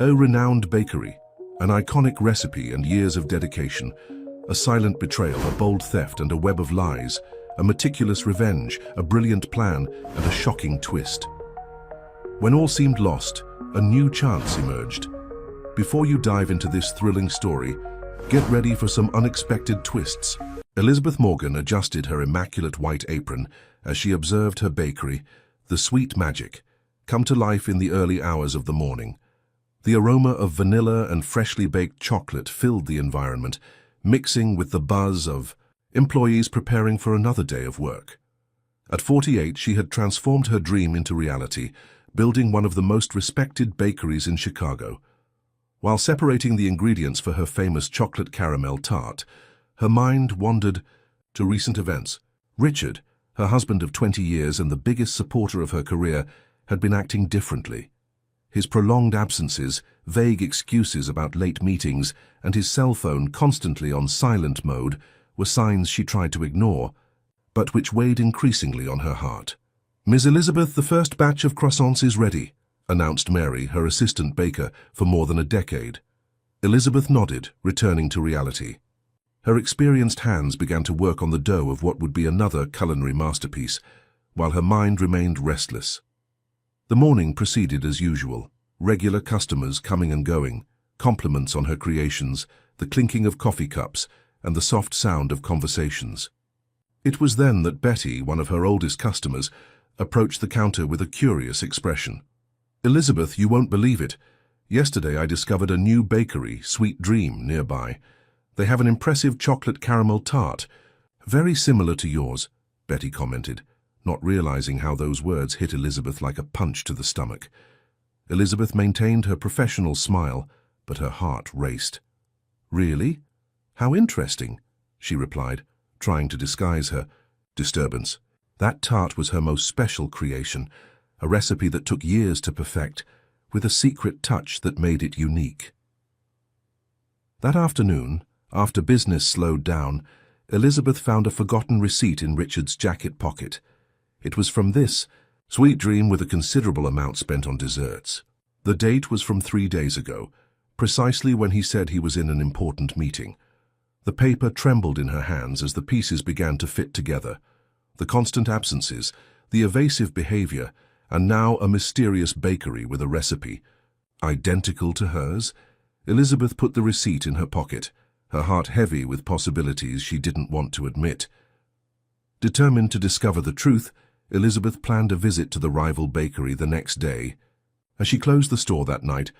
A renowned bakery, an iconic recipe and years of dedication, a silent betrayal, a bold theft and a web of lies, a meticulous revenge, a brilliant plan, and a shocking twist. When all seemed lost, a new chance emerged. Before you dive into this thrilling story, get ready for some unexpected twists. Elizabeth Morgan adjusted her immaculate white apron as she observed her bakery, the sweet magic, come to life in the early hours of the morning. The aroma of vanilla and freshly baked chocolate filled the environment, mixing with the buzz of employees preparing for another day of work. At 48, she had transformed her dream into reality, building one of the most respected bakeries in Chicago. While separating the ingredients for her famous chocolate caramel tart, her mind wandered to recent events. Richard, her husband of 20 years and the biggest supporter of her career, had been acting differently. His prolonged absences, vague excuses about late meetings, and his cell phone constantly on silent mode were signs she tried to ignore, but which weighed increasingly on her heart. "Miss Elizabeth, the first batch of croissants is ready," announced Mary, her assistant baker for more than a decade. Elizabeth nodded, returning to reality. Her experienced hands began to work on the dough of what would be another culinary masterpiece, while her mind remained restless. The morning proceeded as usual, regular customers coming and going, compliments on her creations, the clinking of coffee cups, and the soft sound of conversations. It was then that Betty, one of her oldest customers, approached the counter with a curious expression. "Elizabeth, you won't believe it. Yesterday I discovered a new bakery, Sweet Dream, nearby. They have an impressive chocolate caramel tart, very similar to yours," Betty commented, not realizing how those words hit Elizabeth like a punch to the stomach. Elizabeth maintained her professional smile, but her heart raced. "Really? How interesting," she replied, trying to disguise her disturbance. That tart was her most special creation, a recipe that took years to perfect, with a secret touch that made it unique. That afternoon, after business slowed down, Elizabeth found a forgotten receipt in Richard's jacket pocket. It was from this Sweet Dream with a considerable amount spent on desserts. The date was from 3 days ago, precisely when he said he was in an important meeting. The paper trembled in her hands as the pieces began to fit together. The constant absences, the evasive behavior, and now a mysterious bakery with a recipe. Identical to hers, Elizabeth put the receipt in her pocket, her heart heavy with possibilities she didn't want to admit. Determined to discover the truth, Elizabeth planned a visit to the rival bakery the next day. As she closed the store that night,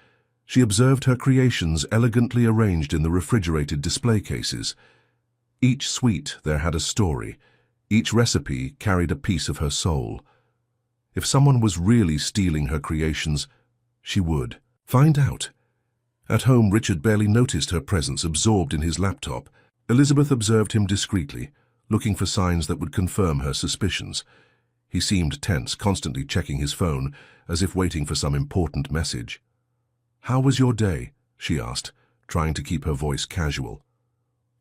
she observed her creations elegantly arranged in the refrigerated display cases. Each sweet there had a story. Each recipe carried a piece of her soul. If someone was really stealing her creations, she would find out. At home, Richard barely noticed her presence, absorbed in his laptop. Elizabeth observed him discreetly, looking for signs that would confirm her suspicions. He seemed tense, constantly checking his phone, as if waiting for some important message. "How was your day?" she asked, trying to keep her voice casual.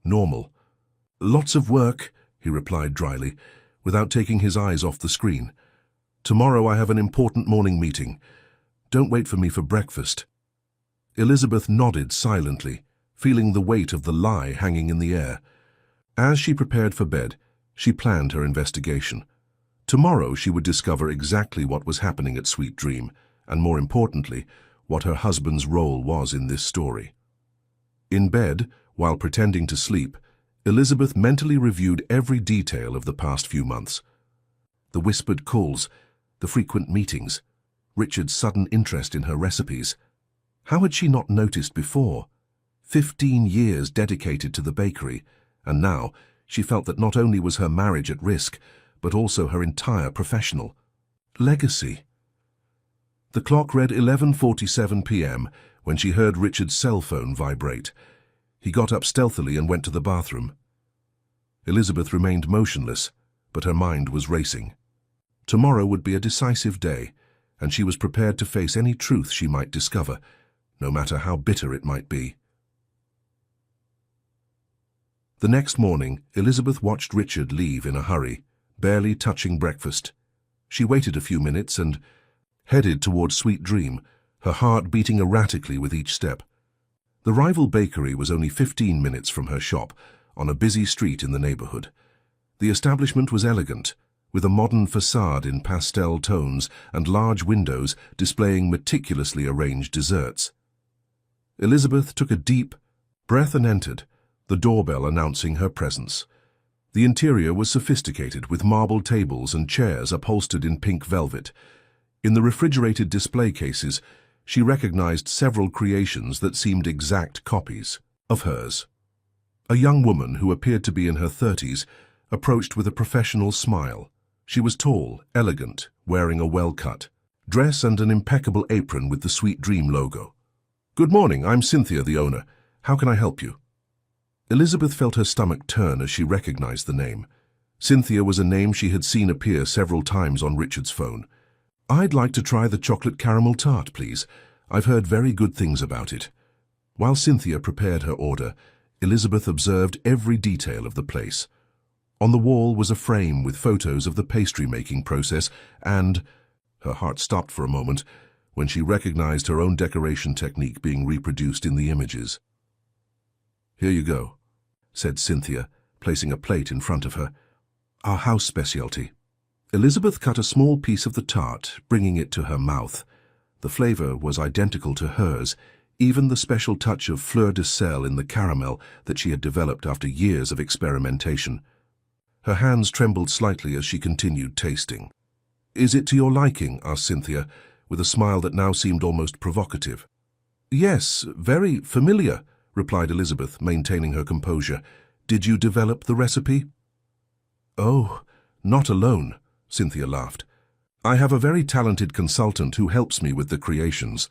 "Normal." "Lots of work," he replied dryly, without taking his eyes off the screen. "Tomorrow I have an important morning meeting. Don't wait for me for breakfast." Elizabeth nodded silently, feeling the weight of the lie hanging in the air. As she prepared for bed, she planned her investigation. Tomorrow she would discover exactly what was happening at Sweet Dream, and more importantly, what her husband's role was in this story. In bed, while pretending to sleep, Elizabeth mentally reviewed every detail of the past few months. The whispered calls, the frequent meetings, Richard's sudden interest in her recipes. How had she not noticed before? 15 years dedicated to the bakery, and now she felt that not only was her marriage at risk, but also her entire professional legacy. The clock read 11:47 p.m. when she heard Richard's cell phone vibrate. He got up stealthily and went to the bathroom. Elizabeth remained motionless, but her mind was racing. Tomorrow would be a decisive day, and she was prepared to face any truth she might discover, no matter how bitter it might be. The next morning, Elizabeth watched Richard leave in a hurry, barely touching breakfast. She waited a few minutes and headed toward Sweet Dream, her heart beating erratically with each step. The rival bakery was only 15 minutes from her shop, on a busy street in the neighborhood. The establishment was elegant, with a modern facade in pastel tones and large windows displaying meticulously arranged desserts. Elizabeth took a deep breath and entered, the doorbell announcing her presence. The interior was sophisticated, with marble tables and chairs upholstered in pink velvet. In the refrigerated display cases, she recognized several creations that seemed exact copies of hers. A young woman who appeared to be in her 30s approached with a professional smile. She was tall, elegant, wearing a well-cut dress and an impeccable apron with the Sweet Dream logo. "Good morning, I'm Cynthia, the owner. How can I help you?" Elizabeth felt her stomach turn as she recognized the name. Cynthia was a name she had seen appear several times on Richard's phone. "I'd like to try the chocolate caramel tart, please. I've heard very good things about it." While Cynthia prepared her order, Elizabeth observed every detail of the place. On the wall was a frame with photos of the pastry-making process and— her heart stopped for a moment when she recognized her own decoration technique being reproduced in the images. "Here you go," said Cynthia, placing a plate in front of her. "Our house specialty." Elizabeth cut a small piece of the tart, bringing it to her mouth. The flavor was identical to hers, even the special touch of fleur de sel in the caramel that she had developed after years of experimentation. Her hands trembled slightly as she continued tasting. "Is it to your liking?" asked Cynthia, with a smile that now seemed almost provocative. "Yes, very familiar," replied Elizabeth, maintaining her composure. "Did you develop the recipe?" "Oh, not alone," Cynthia laughed. "I have a very talented consultant who helps me with the creations."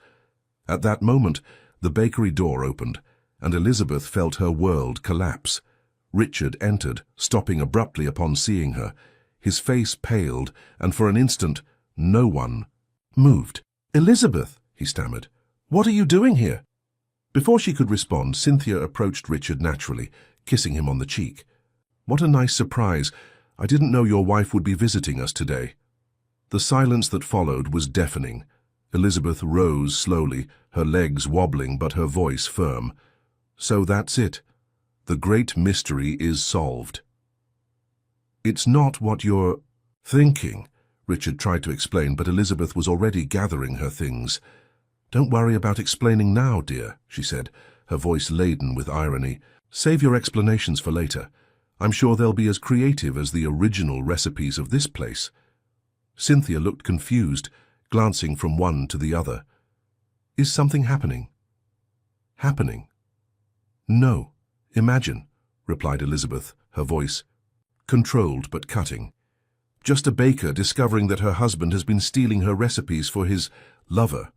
At that moment, the bakery door opened, and Elizabeth felt her world collapse. Richard entered, stopping abruptly upon seeing her. His face paled, and for an instant, no one moved. "Elizabeth," he stammered, "what are you doing here?" Before she could respond, Cynthia approached Richard naturally, kissing him on the cheek. "What a nice surprise. I didn't know your wife would be visiting us today." The silence that followed was deafening. Elizabeth rose slowly, her legs wobbling but her voice firm. "So that's it. The great mystery is solved." "It's not what you're thinking," Richard tried to explain, but Elizabeth was already gathering her things. "Don't worry about explaining now, dear," she said, her voice laden with irony. "Save your explanations for later. I'm sure they'll be as creative as the original recipes of this place." Cynthia looked confused, glancing from one to the other. "Is something happening?" "Happening?" "No. Imagine," replied Elizabeth, her voice controlled but cutting. "Just a baker discovering that her husband has been stealing her recipes for his lover."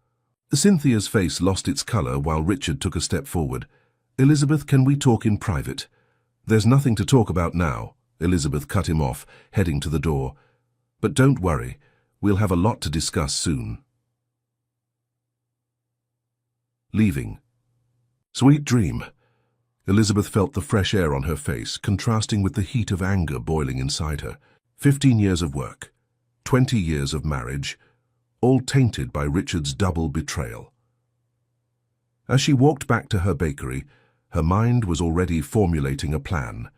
Cynthia's face lost its color while Richard took a step forward. "Elizabeth, can we talk in private?" "There's nothing to talk about now," Elizabeth cut him off, heading to the door. "But don't worry, we'll have a lot to discuss soon." Leaving. Sweet dream. Elizabeth felt the fresh air on her face, contrasting with the heat of anger boiling inside her. 15 years of work, 20 years of marriage, all tainted by Richard's double betrayal. As she walked back to her bakery, her mind was already formulating a plan.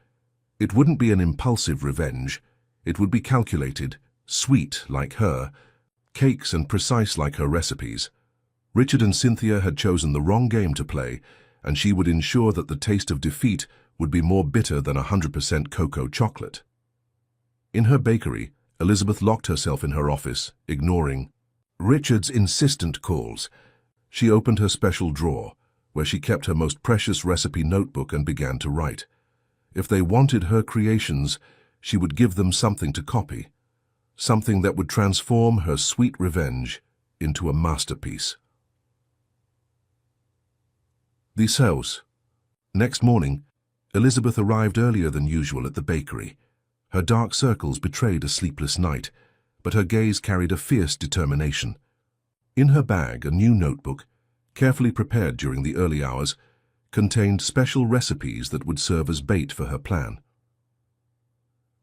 It wouldn't be an impulsive revenge. It would be calculated, sweet like her, cakes and precise like her recipes. Richard and Cynthia had chosen the wrong game to play, and she would ensure that the taste of defeat would be more bitter than 100% cocoa chocolate. In her bakery, Elizabeth locked herself in her office, ignoring Richard's insistent calls. She opened her special drawer, where she kept her most precious recipe notebook, and began to write. If they wanted her creations, she would give them something to copy, something that would transform her sweet revenge into a masterpiece. This house. Next morning, Elizabeth arrived earlier than usual at the bakery. Her dark circles betrayed a sleepless night, but her gaze carried a fierce determination. In her bag, a new notebook, carefully prepared during the early hours, contained special recipes that would serve as bait for her plan.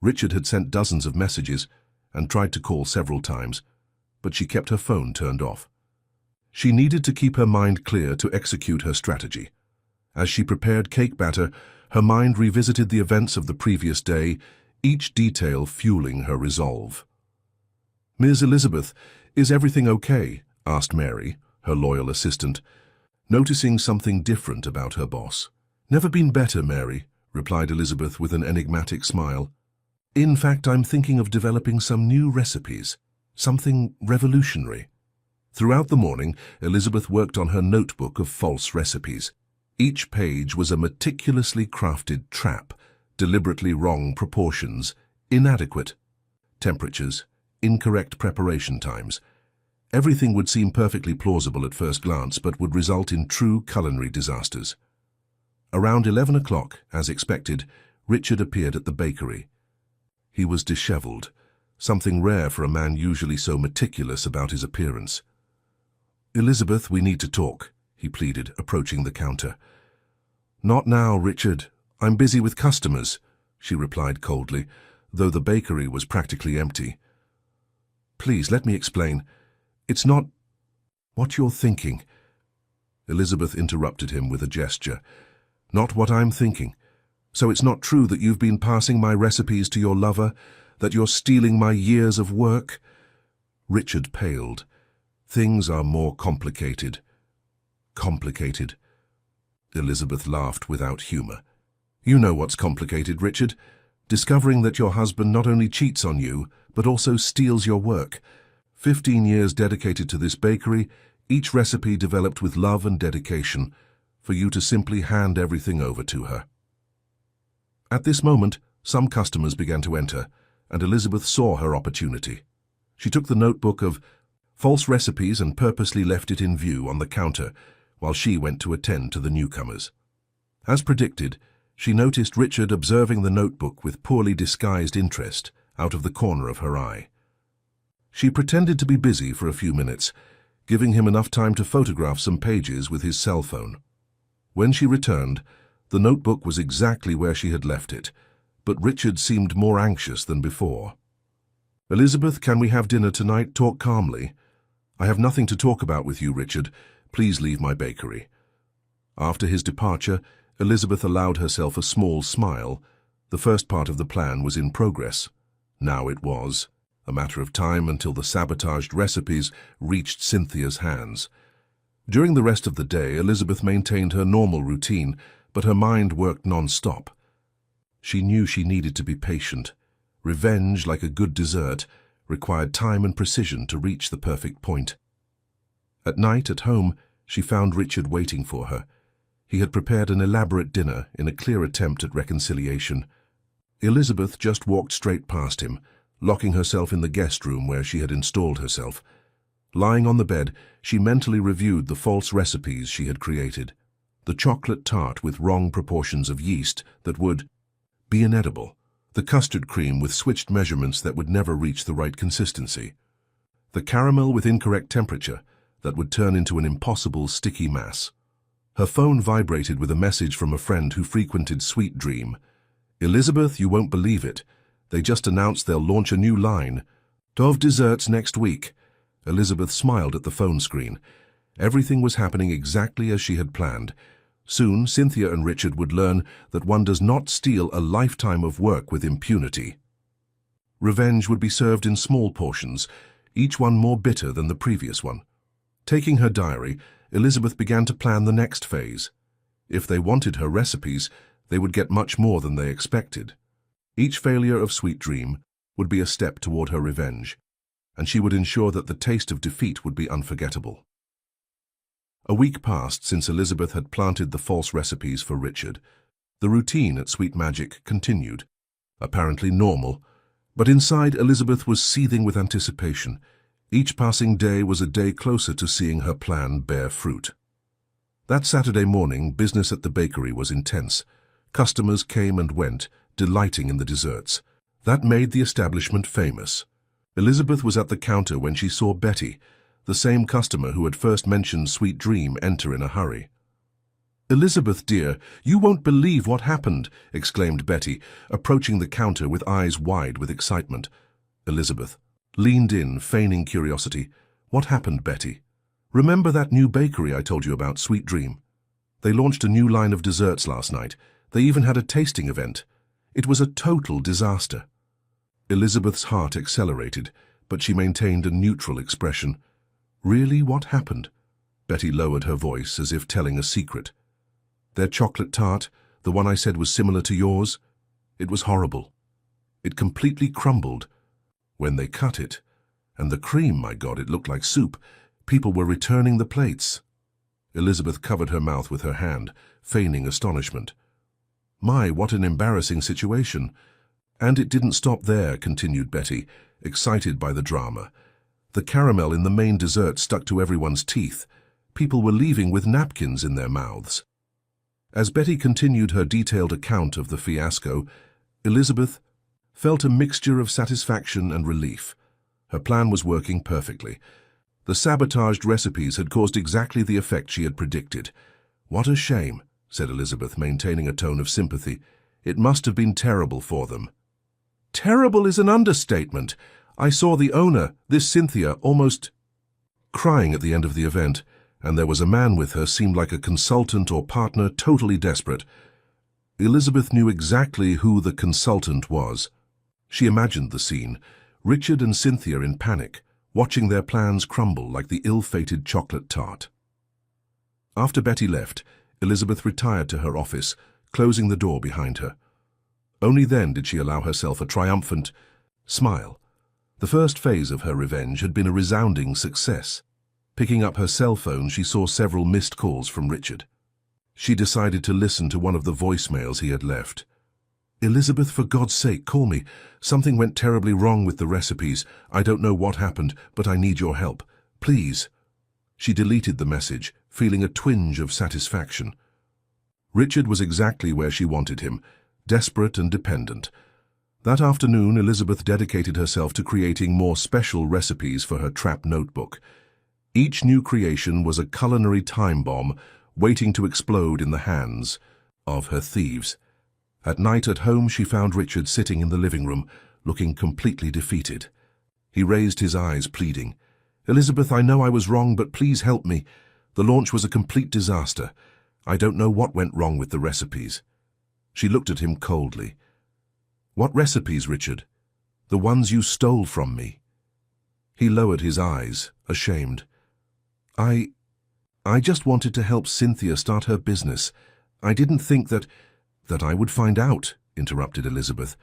Richard had sent dozens of messages and tried to call several times, but she kept her phone turned off. She needed to keep her mind clear to execute her strategy. As she prepared cake batter, her mind revisited the events of the previous day, each detail fueling her resolve. "Ms. Elizabeth, is everything okay?" asked Mary, her loyal assistant, noticing something different about her boss. "Never been better, Mary," replied Elizabeth with an enigmatic smile. "In fact, I'm thinking of developing some new recipes, something revolutionary." Throughout the morning, Elizabeth worked on her notebook of false recipes. Each page was a meticulously crafted trap, deliberately wrong proportions, inadequate temperatures, incorrect preparation times. Everything would seem perfectly plausible at first glance, but would result in true culinary disasters. Around 11 o'clock, as expected, Richard appeared at the bakery. He was disheveled, something rare for a man usually so meticulous about his appearance. "Elizabeth, we need to talk," he pleaded, approaching the counter. "Not now, Richard. I'm busy with customers," she replied coldly, though the bakery was practically empty. "Please, let me explain. It's not what you're thinking." Elizabeth interrupted him with a gesture. "Not what I'm thinking. So it's not true that you've been passing my recipes to your lover, that you're stealing my years of work?" Richard paled. "Things are more complicated." "Complicated?" Elizabeth laughed without humor. "You know what's complicated, Richard. Discovering that your husband not only cheats on you, but also steals your work. 15 years dedicated to this bakery, each recipe developed with love and dedication, for you to simply hand everything over to her." At this moment, some customers began to enter, and Elizabeth saw her opportunity. She took the notebook of false recipes and purposely left it in view on the counter, while she went to attend to the newcomers. As predicted, she noticed Richard observing the notebook with poorly disguised interest out of the corner of her eye. She pretended to be busy for a few minutes, giving him enough time to photograph some pages with his cell phone. When she returned, the notebook was exactly where she had left it, but Richard seemed more anxious than before. "Elizabeth, can we have dinner tonight? Talk calmly." "I have nothing to talk about with you, Richard. Please leave my bakery." After his departure, Elizabeth allowed herself a small smile. The first part of the plan was in progress. Now it was a matter of time until the sabotaged recipes reached Cynthia's hands. During the rest of the day, Elizabeth maintained her normal routine, but her mind worked non-stop. She knew she needed to be patient. Revenge, like a good dessert, required time and precision to reach the perfect point. At night, at home, she found Richard waiting for her. He had prepared an elaborate dinner in a clear attempt at reconciliation. Elizabeth just walked straight past him, locking herself in the guest room where she had installed herself. Lying on the bed, she mentally reviewed the false recipes she had created. The chocolate tart with wrong proportions of yeast that would be inedible. The custard cream with switched measurements that would never reach the right consistency. The caramel with incorrect temperature that would turn into an impossible sticky mass. Her phone vibrated with a message from a friend who frequented Sweet Dream. "Elizabeth, you won't believe it. They just announced they'll launch a new line of desserts next week." Elizabeth smiled at the phone screen. Everything was happening exactly as she had planned. Soon, Cynthia and Richard would learn that one does not steal a lifetime of work with impunity. Revenge would be served in small portions, each one more bitter than the previous one. Taking her diary, Elizabeth began to plan the next phase. If they wanted her recipes, they would get much more than they expected. Each failure of Sweet Dream would be a step toward her revenge, and she would ensure that the taste of defeat would be unforgettable. A week passed since Elizabeth had planted the false recipes for Richard. The routine at Sweet Magic continued, apparently normal, but inside Elizabeth was seething with anticipation. Each passing day was a day closer to seeing her plan bear fruit. That Saturday morning, business at the bakery was intense. Customers came and went, delighting in the desserts. That made the establishment famous. Elizabeth was at the counter when she saw Betty, the same customer who had first mentioned Sweet Dream, enter in a hurry. "Elizabeth, dear, you won't believe what happened," exclaimed Betty, approaching the counter with eyes wide with excitement. Elizabeth leaned in, feigning curiosity. "What happened, Betty?" Remember that new bakery I told you about, Sweet Dream? They launched a new line of desserts last night. They even had a tasting event. It was a total disaster. Elizabeth's heart accelerated, but she maintained a neutral expression. Really, what happened? Betty lowered her voice as if telling a secret. Their chocolate tart, the one I said was similar to yours, it was horrible. It completely crumbled when they cut it. And the cream, my God, it looked like soup. People were returning the plates. Elizabeth covered her mouth with her hand, feigning astonishment. My, what an embarrassing situation. And it didn't stop there, continued Betty, excited by the drama. The caramel in the main dessert stuck to everyone's teeth. People were leaving with napkins in their mouths. As Betty continued her detailed account of the fiasco, Elizabeth felt a mixture of satisfaction and relief. Her plan was working perfectly. The sabotaged recipes had caused exactly the effect she had predicted. What a shame, said Elizabeth, maintaining a tone of sympathy. It must have been terrible for them. Terrible is an understatement. I saw the owner, this Cynthia, almost crying at the end of the event, and there was a man with her, seemed like a consultant or partner, totally desperate. Elizabeth knew exactly who the consultant was. She imagined the scene, Richard and Cynthia in panic, watching their plans crumble like the ill-fated chocolate tart. After Betty left, Elizabeth retired to her office, closing the door behind her. Only then did she allow herself a triumphant smile. The first phase of her revenge had been a resounding success. Picking up her cell phone, she saw several missed calls from Richard. She decided to listen to one of the voicemails he had left. Elizabeth, for God's sake, call me. Something went terribly wrong with the recipes. I don't know what happened, but I need your help. Please. She deleted the message, feeling a twinge of satisfaction. Richard was exactly where she wanted him, desperate and dependent. That afternoon, Elizabeth dedicated herself to creating more special recipes for her trap notebook. Each new creation was a culinary time bomb waiting to explode in the hands of her thieves. At night at home, she found Richard sitting in the living room, looking completely defeated. He raised his eyes, pleading, Elizabeth, I know I was wrong, but please help me. The launch was a complete disaster. I don't know what went wrong with the recipes. She looked at him coldly. What recipes, Richard? The ones you stole from me. He lowered his eyes, ashamed. I just wanted to help Cynthia start her business. I didn't think that I would find out, interrupted Elizabeth,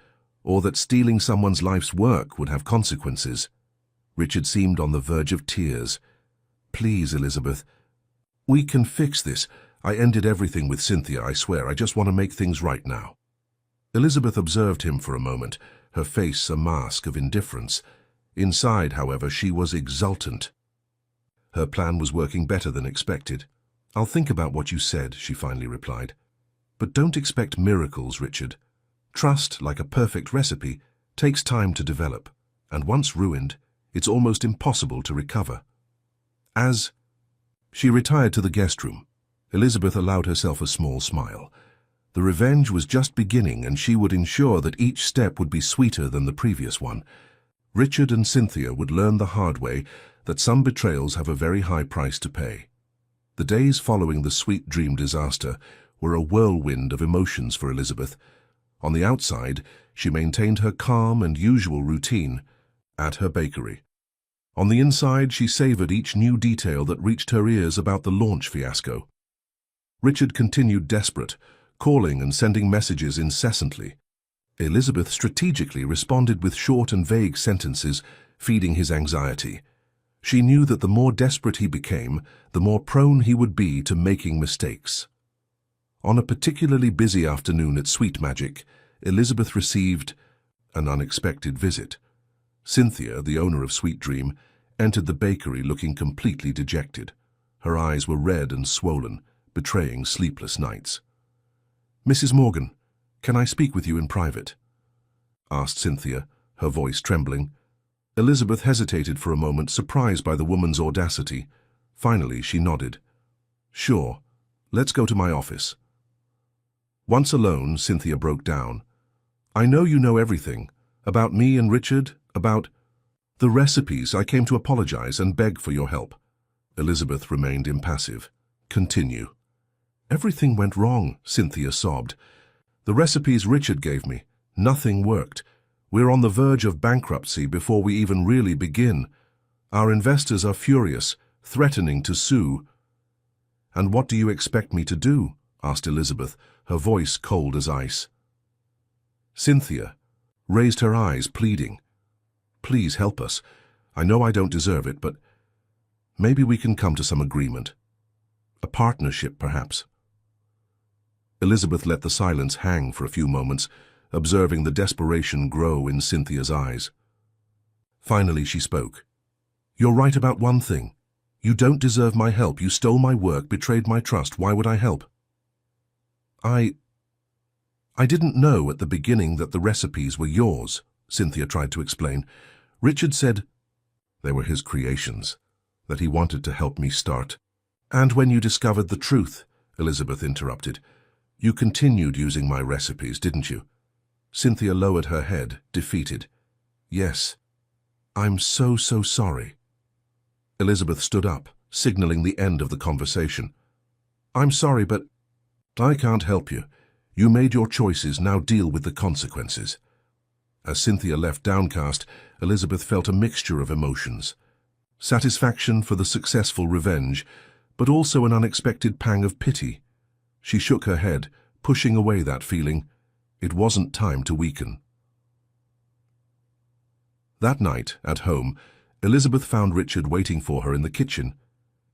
or that stealing someone's life's work would have consequences. Richard seemed on the verge of tears. Please, Elizabeth, we can fix this. I ended everything with Cynthia, I swear. I just want to make things right now. Elizabeth observed him for a moment, her face a mask of indifference. Inside, however, she was exultant. Her plan was working better than expected. I'll think about what you said, she finally replied. But don't expect miracles, Richard. Trust, like a perfect recipe, takes time to develop, and once ruined, it's almost impossible to recover. As she retired to the guest room, Elizabeth allowed herself a small smile. The revenge was just beginning, and she would ensure that each step would be sweeter than the previous one. Richard and Cynthia would learn the hard way that some betrayals have a very high price to pay. The days following the Sweet Dream disaster were a whirlwind of emotions for Elizabeth. On the outside, she maintained her calm and usual routine at her bakery. On the inside, she savored each new detail that reached her ears about the launch fiasco. Richard continued desperate, calling and sending messages incessantly. Elizabeth strategically responded with short and vague sentences, feeding his anxiety. She knew that the more desperate he became, the more prone he would be to making mistakes. On a particularly busy afternoon at Sweet Magic, Elizabeth received an unexpected visit. Cynthia, the owner of Sweet Dream, entered the bakery looking completely dejected. Her eyes were red and swollen, betraying sleepless nights. Mrs. Morgan, can I speak with you in private? Asked Cynthia, her voice trembling. Elizabeth hesitated for a moment, surprised by the woman's audacity. Finally, she nodded. Sure, let's go to my office. Once alone, Cynthia broke down. I know you know everything, about me and Richard, about the recipes. I came to apologize and beg for your help. Elizabeth remained impassive. Continue. Everything went wrong, Cynthia sobbed. The recipes Richard gave me, nothing worked. We're on the verge of bankruptcy before we even really begin. Our investors are furious, threatening to sue. And what do you expect me to do? Asked Elizabeth, her voice cold as ice. Cynthia raised her eyes, pleading. Please help us. I know I don't deserve it, but maybe we can come to some agreement. A partnership, perhaps. Elizabeth let the silence hang for a few moments, observing the desperation grow in Cynthia's eyes. Finally she spoke. You're right about one thing. You don't deserve my help. You stole my work, betrayed my trust. Why would I help? I didn't know at the beginning that the recipes were yours, Cynthia tried to explain. Richard said they were his creations, that he wanted to help me start. And when you discovered the truth, Elizabeth interrupted, you continued using my recipes, didn't you? Cynthia lowered her head, defeated. Yes. I'm so sorry. Elizabeth stood up, signaling the end of the conversation. I'm sorry, but I can't help you. You made your choices, now deal with the consequences. As Cynthia left downcast, Elizabeth felt a mixture of emotions. Satisfaction for the successful revenge, but also an unexpected pang of pity. She shook her head, pushing away that feeling. It wasn't time to weaken. That night, at home, Elizabeth found Richard waiting for her in the kitchen.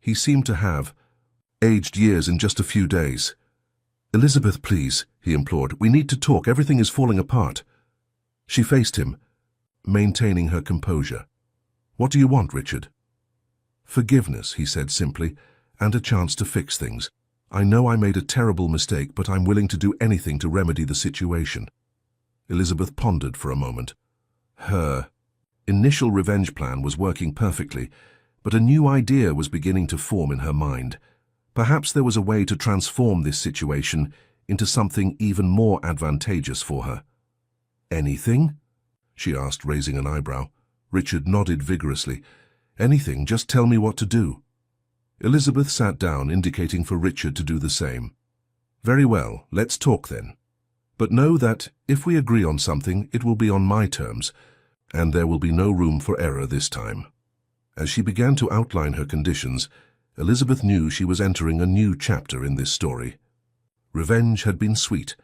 He seemed to have aged years in just a few days. Elizabeth, please, he implored. We need to talk. Everything is falling apart. She faced him, maintaining her composure. What do you want, Richard? Forgiveness, he said simply, and a chance to fix things. I know I made a terrible mistake, but I'm willing to do anything to remedy the situation. Elizabeth pondered for a moment. Her initial revenge plan was working perfectly, but a new idea was beginning to form in her mind. Perhaps there was a way to transform this situation into something even more advantageous for her. Anything? She asked, raising an eyebrow. Richard nodded vigorously. Anything, just tell me what to do. Elizabeth sat down, indicating for Richard to do the same. Very well, let's talk then. But know that if we agree on something, it will be on my terms, and there will be no room for error this time. As she began to outline her conditions, Elizabeth knew she was entering a new chapter in this story. Revenge had been sweet,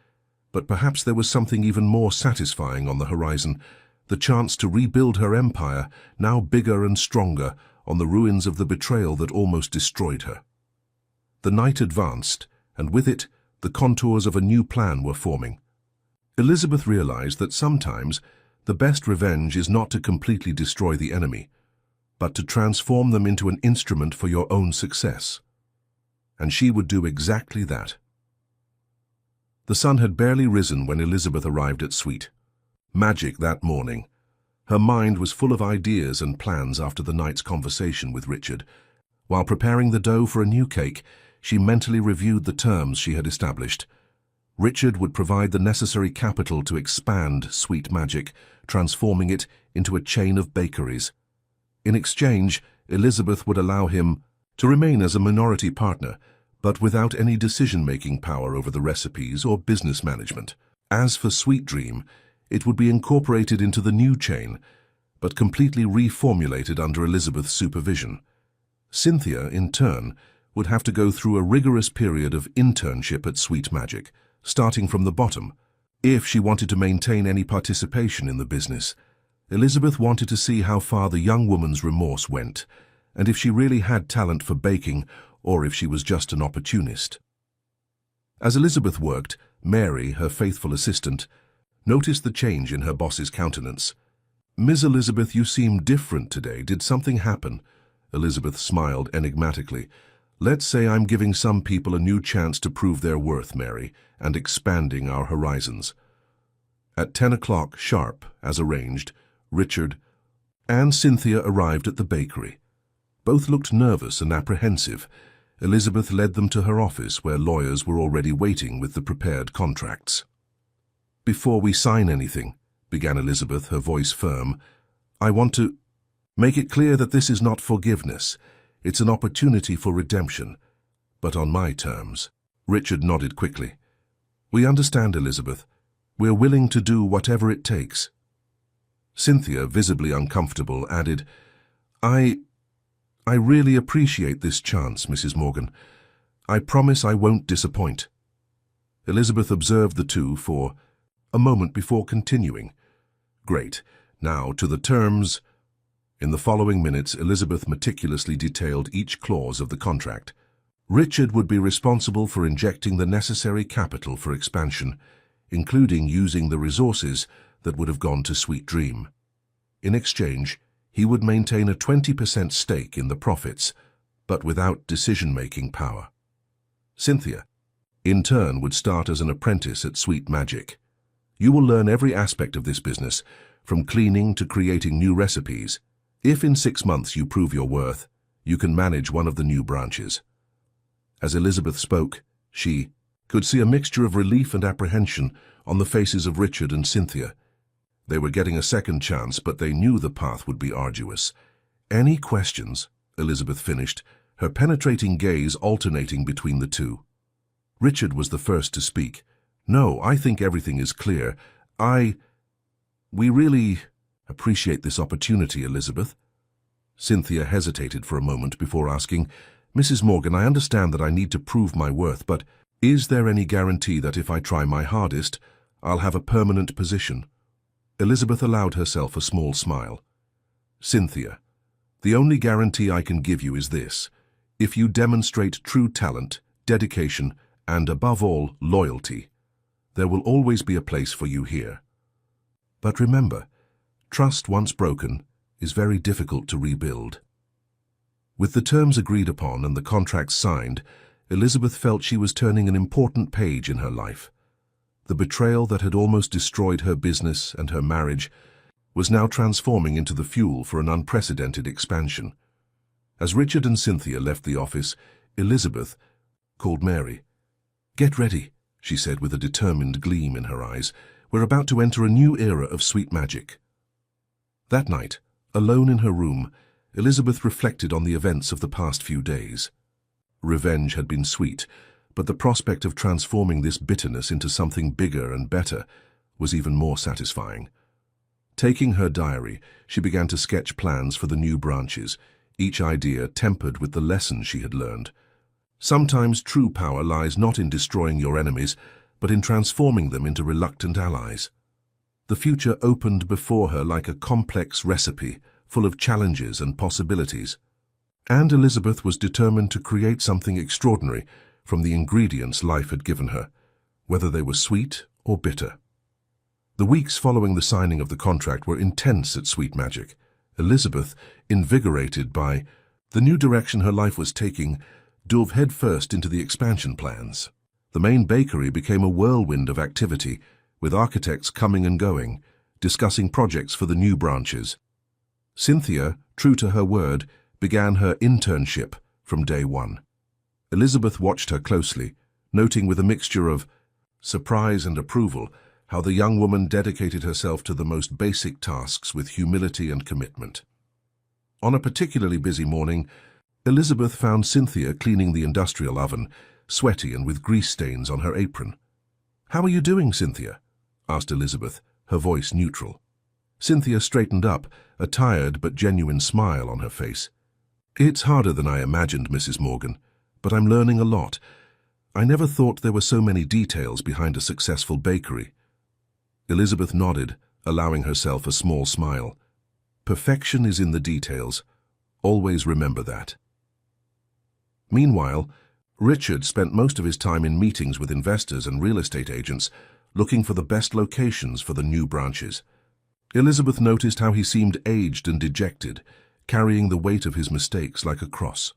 but perhaps there was something even more satisfying on the horizon, the chance to rebuild her empire, now bigger and stronger, on the ruins of the betrayal that almost destroyed her. The night advanced, and with it, the contours of a new plan were forming. Elizabeth realized that sometimes the best revenge is not to completely destroy the enemy, but to transform them into an instrument for your own success. And she would do exactly that. The sun had barely risen when Elizabeth arrived at Sweet. Magic that morning. Her mind was full of ideas and plans after the night's conversation with Richard. While preparing the dough for a new cake, she mentally reviewed the terms she had established. Richard would provide the necessary capital to expand Sweet Magic, transforming it into a chain of bakeries. In exchange, Elizabeth would allow him to remain as a minority partner, but without any decision-making power over the recipes or business management. As for Sweet Dream, it would be incorporated into the new chain, but completely reformulated under Elizabeth's supervision. Cynthia, in turn, would have to go through a rigorous period of internship at Sweet Magic, starting from the bottom, if she wanted to maintain any participation in the business. Elizabeth wanted to see how far the young woman's remorse went, and if she really had talent for baking, or if she was just an opportunist. As Elizabeth worked, Mary, her faithful assistant, noticed the change in her boss's countenance. "Miss Elizabeth, you seem different today. Did something happen?" Elizabeth smiled enigmatically. "Let's say I'm giving some people a new chance to prove their worth, Mary, and expanding our horizons." At 10 o'clock sharp, as arranged, Richard and Cynthia arrived at the bakery. Both looked nervous and apprehensive. Elizabeth led them to her office, where lawyers were already waiting with the prepared contracts. "Before we sign anything," began Elizabeth, her voice firm, "I want to make it clear that this is not forgiveness. It's an opportunity for redemption, but on my terms." Richard nodded quickly. "We understand, Elizabeth. We're willing to do whatever it takes." Cynthia, visibly uncomfortable, added, I really appreciate this chance, Mrs. Morgan. I promise I won't disappoint." Elizabeth observed the two for a moment before continuing. "Great. Now to the terms." In the following minutes, Elizabeth meticulously detailed each clause of the contract. Richard would be responsible for injecting the necessary capital for expansion, including using the resources that would have gone to Sweet Dream. In exchange, he would maintain a 20% stake in the profits, but without decision-making power. Cynthia, in turn, would start as an apprentice at Sweet Magic. "You will learn every aspect of this business, from cleaning to creating new recipes. If in 6 months you prove your worth, you can manage one of the new branches." As Elizabeth spoke, she could see a mixture of relief and apprehension on the faces of Richard and Cynthia. They were getting a second chance, but they knew the path would be arduous. "Any questions?" Elizabeth finished, her penetrating gaze alternating between the two. Richard was the first to speak. "No, I think everything is clear. We really appreciate this opportunity, Elizabeth." Cynthia hesitated for a moment before asking, "Mrs. Morgan, I understand that I need to prove my worth, but is there any guarantee that if I try my hardest, I'll have a permanent position?" Elizabeth allowed herself a small smile. "Cynthia, the only guarantee I can give you is this. If you demonstrate true talent, dedication, and above all, loyalty, there will always be a place for you here. But remember, trust once broken is very difficult to rebuild." With the terms agreed upon and the contracts signed, Elizabeth felt she was turning an important page in her life. The betrayal that had almost destroyed her business and her marriage was now transforming into the fuel for an unprecedented expansion. As Richard and Cynthia left the office, Elizabeth called Mary. "Get ready," she said with a determined gleam in her eyes. "We're about to enter a new era of Sweet Magic." That night, alone in her room, Elizabeth reflected on the events of the past few days. Revenge had been sweet, but the prospect of transforming this bitterness into something bigger and better was even more satisfying. Taking her diary, she began to sketch plans for the new branches, each idea tempered with the lessons she had learned. Sometimes true power lies not in destroying your enemies, but in transforming them into reluctant allies. The future opened before her like a complex recipe, full of challenges and possibilities. And Elizabeth was determined to create something extraordinary from the ingredients life had given her, whether they were sweet or bitter. The weeks following the signing of the contract were intense at Sweet Magic. Elizabeth, invigorated by the new direction her life was taking, dove headfirst into the expansion plans. The main bakery became a whirlwind of activity, with architects coming and going, discussing projects for the new branches. Cynthia, true to her word, began her internship from day one. Elizabeth watched her closely, noting with a mixture of surprise and approval how the young woman dedicated herself to the most basic tasks with humility and commitment. On a particularly busy morning, Elizabeth found Cynthia cleaning the industrial oven, sweaty and with grease stains on her apron. "How are you doing, Cynthia?" asked Elizabeth, her voice neutral. Cynthia straightened up, a tired but genuine smile on her face. "It's harder than I imagined, Mrs. Morgan, but I'm learning a lot. I never thought there were so many details behind a successful bakery." Elizabeth nodded, allowing herself a small smile. "Perfection is in the details. Always remember that." Meanwhile, Richard spent most of his time in meetings with investors and real estate agents, looking for the best locations for the new branches. Elizabeth noticed how he seemed aged and dejected, carrying the weight of his mistakes like a cross.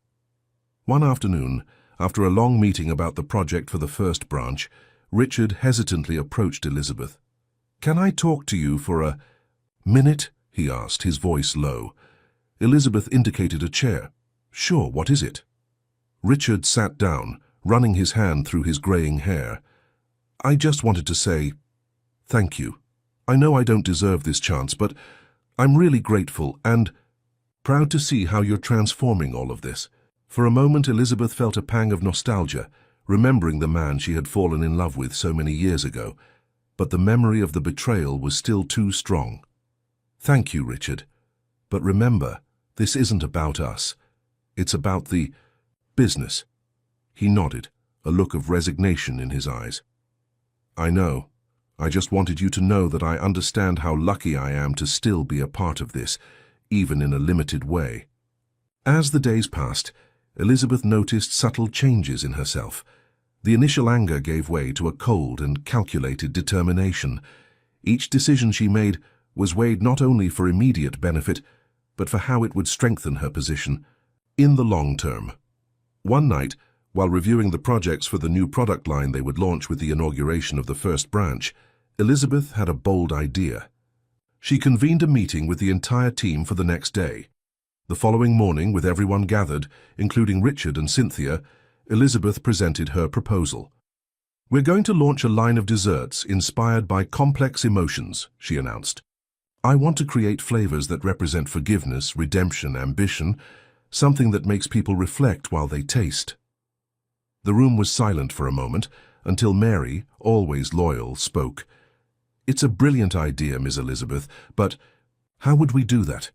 One afternoon, after a long meeting about the project for the first branch, Richard hesitantly approached Elizabeth. "Can I talk to you for a minute?" he asked, his voice low. Elizabeth indicated a chair. "Sure, what is it?" Richard sat down, running his hand through his graying hair. "I just wanted to say thank you. I know I don't deserve this chance, but I'm really grateful, and..." Proud to see how you're transforming all of this. For a moment, Elizabeth felt a pang of nostalgia, remembering the man she had fallen in love with so many years ago. But the memory of the betrayal was still too strong. Thank you, Richard. But remember, this isn't about us. It's about the business. He nodded, a look of resignation in his eyes. I know. I just wanted you to know that I understand how lucky I am to still be a part of this, even in a limited way. As the days passed, Elizabeth noticed subtle changes in herself. The initial anger gave way to a cold and calculated determination. Each decision she made was weighed not only for immediate benefit, but for how it would strengthen her position in the long term. One night, while reviewing the projects for the new product line they would launch with the inauguration of the first branch, Elizabeth had a bold idea. She convened a meeting with the entire team for the next day. The following morning, with everyone gathered, including Richard and Cynthia, Elizabeth presented her proposal. We're going to launch a line of desserts inspired by complex emotions, she announced. I want to create flavors that represent forgiveness, redemption, ambition, something that makes people reflect while they taste. The room was silent for a moment, until Mary, always loyal, spoke. It's a brilliant idea, Miss Elizabeth, but how would we do that?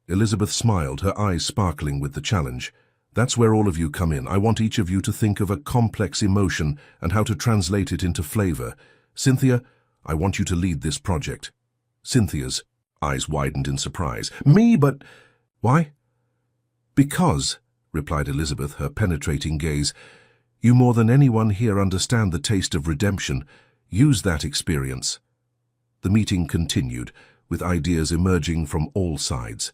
Elizabeth smiled, her eyes sparkling with the challenge. That's where all of you come in. I want each of you to think of a complex emotion and how to translate it into flavor. Cynthia, I want you to lead this project. Cynthia's eyes widened in surprise. Me, but why? Because, replied Elizabeth, her penetrating gaze, you more than anyone here understand the taste of redemption. Use that experience. The meeting continued, with ideas emerging from all sides.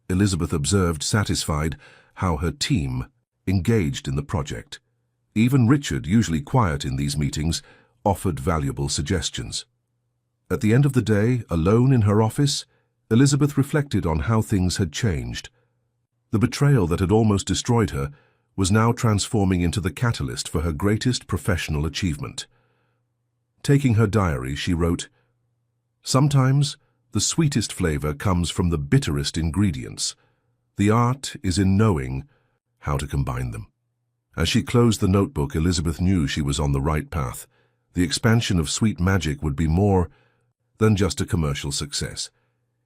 Elizabeth observed, satisfied, how her team engaged in the project. Even Richard, usually quiet in these meetings, offered valuable suggestions. At the end of the day, alone in her office, Elizabeth reflected on how things had changed. The betrayal that had almost destroyed her was now transforming into the catalyst for her greatest professional achievement. Taking her diary, she wrote, "Sometimes the sweetest flavor comes from the bitterest ingredients. The art is in knowing how to combine them." As she closed the notebook, Elizabeth knew she was on the right path. The expansion of Sweet Magic would be more than just a commercial success.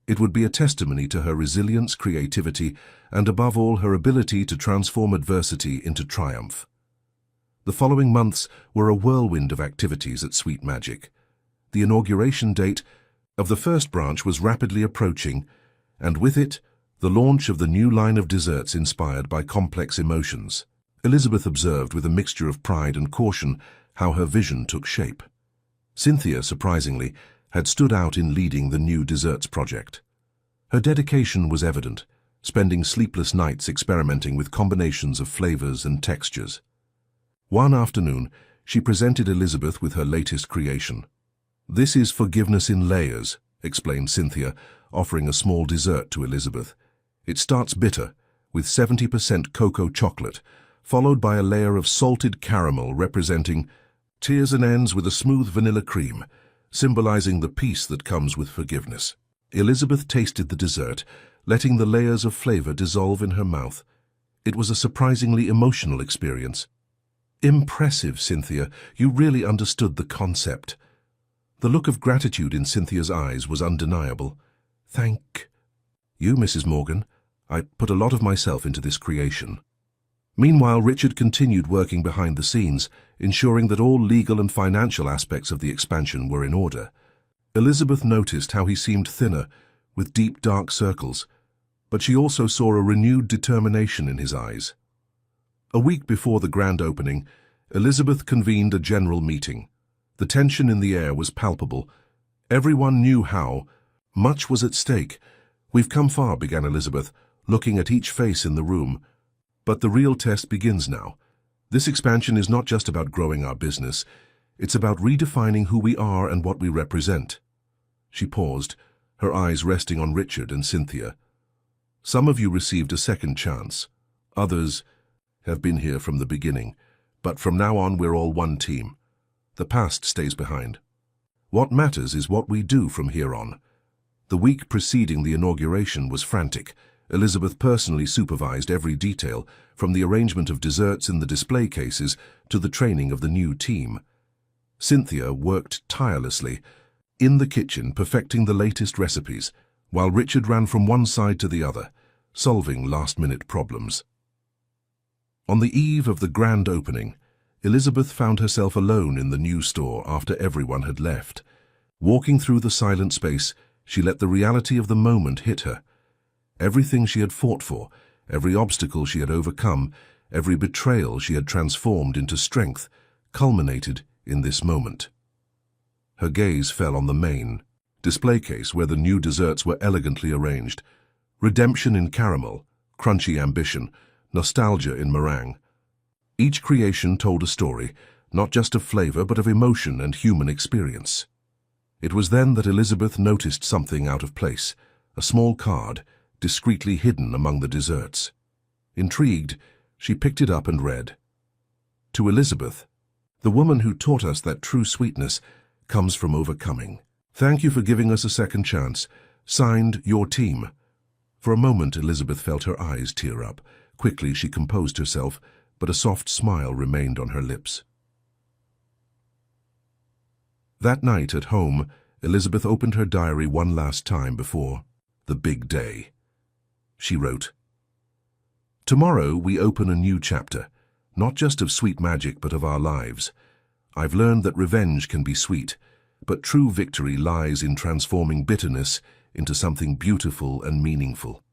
It would be a testimony to her resilience, creativity, and above all, her ability to transform adversity into triumph. The following months were a whirlwind of activities at Sweet Magic. The inauguration date of the first branch was rapidly approaching, and with it, the launch of the new line of desserts inspired by complex emotions. Elizabeth observed with a mixture of pride and caution how her vision took shape. Cynthia, surprisingly, had stood out in leading the new desserts project. Her dedication was evident, spending sleepless nights experimenting with combinations of flavors and textures. One afternoon, she presented Elizabeth with her latest creation. "This is forgiveness in layers," explained Cynthia, offering a small dessert to Elizabeth. "It starts bitter, with 70% cocoa chocolate, followed by a layer of salted caramel representing tears and ends with a smooth vanilla cream, symbolizing the peace that comes with forgiveness." Elizabeth tasted the dessert, letting the layers of flavor dissolve in her mouth. It was a surprisingly emotional experience. "Impressive, Cynthia. You really understood the concept." The look of gratitude in Cynthia's eyes was undeniable. "Thank you, Mrs. Morgan. I put a lot of myself into this creation." Meanwhile, Richard continued working behind the scenes, ensuring that all legal and financial aspects of the expansion were in order. Elizabeth noticed how he seemed thinner, with deep, dark circles, but she also saw a renewed determination in his eyes. A week before the grand opening, Elizabeth convened a general meeting. The tension in the air was palpable. Everyone knew how much was at stake. "We've come far," began Elizabeth, looking at each face in the room. "But the real test begins now. This expansion is not just about growing our business. It's about redefining who we are and what we represent." She paused, her eyes resting on Richard and Cynthia. "Some of you received a second chance. Others have been here from the beginning. But from now on, we're all one team. The past stays behind. What matters is what we do from here on." The week preceding the inauguration was frantic. Elizabeth personally supervised every detail, from the arrangement of desserts in the display cases to the training of the new team. Cynthia worked tirelessly in the kitchen, perfecting the latest recipes, while Richard ran from one side to the other, solving last-minute problems. On the eve of the grand opening, Elizabeth found herself alone in the new store after everyone had left. Walking through the silent space, she let the reality of the moment hit her. Everything she had fought for, every obstacle she had overcome, every betrayal she had transformed into strength, culminated in this moment. Her gaze fell on the main display case where the new desserts were elegantly arranged. Redemption in caramel, crunchy ambition, nostalgia in meringue. Each creation told a story, not just of flavor but of emotion and human experience. It was then that Elizabeth noticed something out of place, a small card, discreetly hidden among the desserts. Intrigued, she picked it up and read, "To Elizabeth, the woman who taught us that true sweetness comes from overcoming. Thank you for giving us a second chance. Signed, your team." For a moment, Elizabeth felt her eyes tear up. Quickly, she composed herself, but a soft smile remained on her lips. That night at home, Elizabeth opened her diary one last time before the big day. She wrote, "Tomorrow we open a new chapter, not just of sweet magic but of our lives. I've learned that revenge can be sweet, but true victory lies in transforming bitterness into something beautiful and meaningful.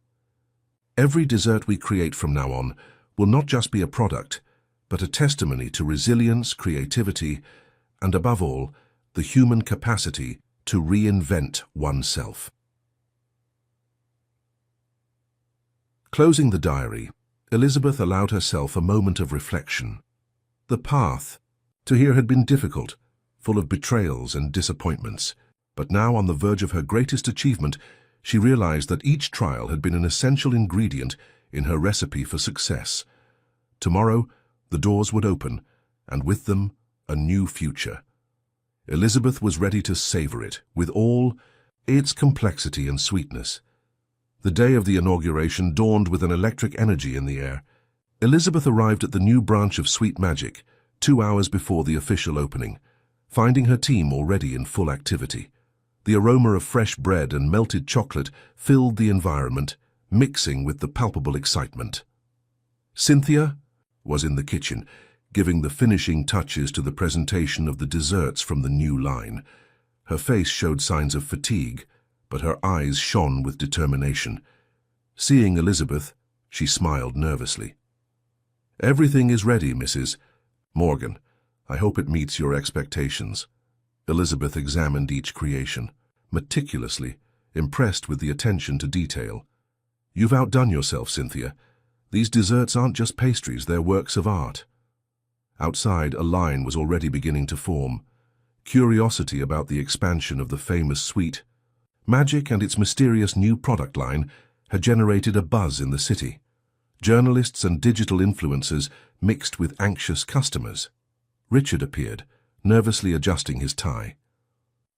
Every dessert we create from now on will not just be a product, but a testimony to resilience, creativity, and above all, the human capacity to reinvent oneself." Closing the diary, Elizabeth allowed herself a moment of reflection. The path to here had been difficult, full of betrayals and disappointments, but now on the verge of her greatest achievement, she realized that each trial had been an essential ingredient in her recipe for success. Tomorrow, the doors would open, and with them, a new future. Elizabeth was ready to savor it, with all its complexity and sweetness. The day of the inauguration dawned with an electric energy in the air. Elizabeth arrived at the new branch of Sweet Magic 2 hours before the official opening, finding her team already in full activity. The aroma of fresh bread and melted chocolate filled the environment, mixing with the palpable excitement. Cynthia was in the kitchen, giving the finishing touches to the presentation of the desserts from the new line. Her face showed signs of fatigue, but her eyes shone with determination. Seeing Elizabeth, she smiled nervously. "Everything is ready, Mrs. Morgan. I hope it meets your expectations." Elizabeth examined each creation, meticulously, impressed with the attention to detail. "You've outdone yourself, Cynthia. These desserts aren't just pastries, they're works of art." Outside, a line was already beginning to form. Curiosity about the expansion of the famous Sweet Magic and its mysterious new product line had generated a buzz in the city. Journalists and digital influencers mixed with anxious customers. Richard appeared, nervously adjusting his tie.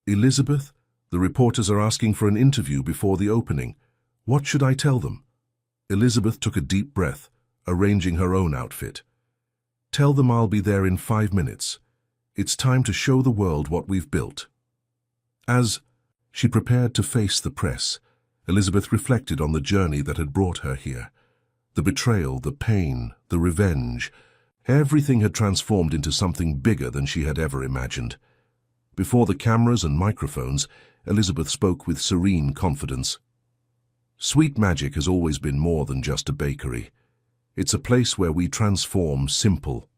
"Elizabeth, the reporters are asking for an interview before the opening. What should I tell them?" Elizabeth took a deep breath, arranging her own outfit. "Tell them I'll be there in 5 minutes. It's time to show the world what we've built." As she prepared to face the press, Elizabeth reflected on the journey that had brought her here. The betrayal, the pain, the revenge, everything had transformed into something bigger than she had ever imagined. Before the cameras and microphones, Elizabeth spoke with serene confidence. "Sweet Magic has always been more than just a bakery. It's a place where we transform simple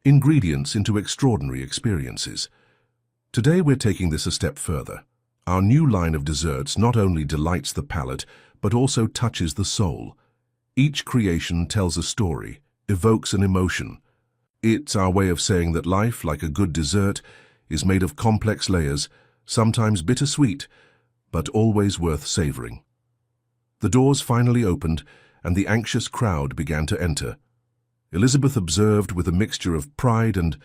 ingredients into extraordinary experiences. Today we're taking this a step further. Our new line of desserts not only delights the palate, but also touches the soul. Each creation tells a story, evokes an emotion. It's our way of saying that life, like a good dessert, is made of complex layers, sometimes bittersweet, but always worth savoring." The doors finally opened, and the anxious crowd began to enter. Elizabeth observed with a mixture of pride and